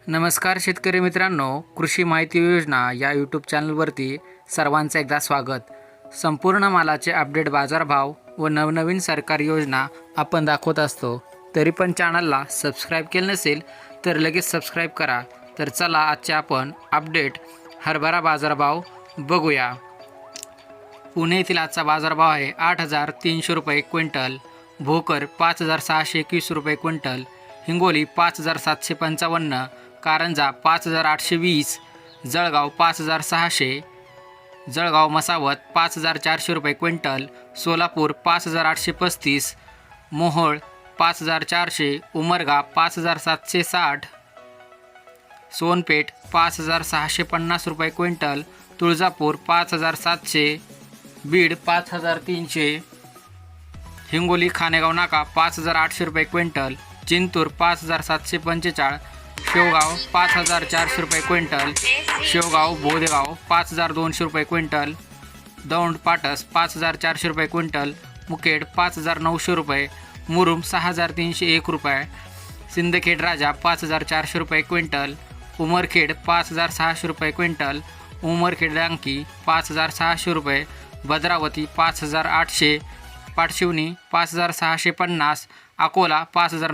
नमस्कार शेतकरी मित्रांनो, कृषी माहिती योजना या यूट्यूब चॅनलवरती सर्वांचं एकदा स्वागत। संपूर्ण मालाचे अपडेट, बाजारभाव व नवनवीन सरकारी योजना आपण दाखवत असतो। तरी पण चॅनलला सबस्क्राईब केलं नसेल तर लगेच सबस्क्राईब करा। तर चला आजचे आपण अपडेट हरभरा बाजारभाव बघूया। पुणे येथील आजचा बाजारभाव आहे 8,300 रुपये क्विंटल, भोकर 5,621 रुपये क्विंटल, हिंगोली 5,755, कारंजा 5,820, जळगाव 5,600, जळगाव मसावत 5,400 रुपये क्विंटल, सोलापूर 5,835, मोहोळ 5,400, उमरगा 5,760, सोनपेठ 5,650 रुपये क्विंटल, तुळजापूर 5,700, बीड 5,300, हिंगोली खानेगाव नाका 5,800 रुपये क्विंटल, जिंतूर 5,745, शेवगाव 5,400 रुपये क्विंटल, शेवगाव बोदेगाव 5,200 रुपये क्विंटल, दौंड पाटस 5,400 रुपये क्विंटल, मुखेड 5,900 रुपये, मुरुम 6,301 रुपये, सिंदखेड राजा 5,400 रुपये क्विंटल, उमरखेड 5,600 रुपये क्विंटल, उमरखेड रांकी 5,600 रुपये, भद्रावती 5,800, पाटशिवनी 5,650, अकोला 5,000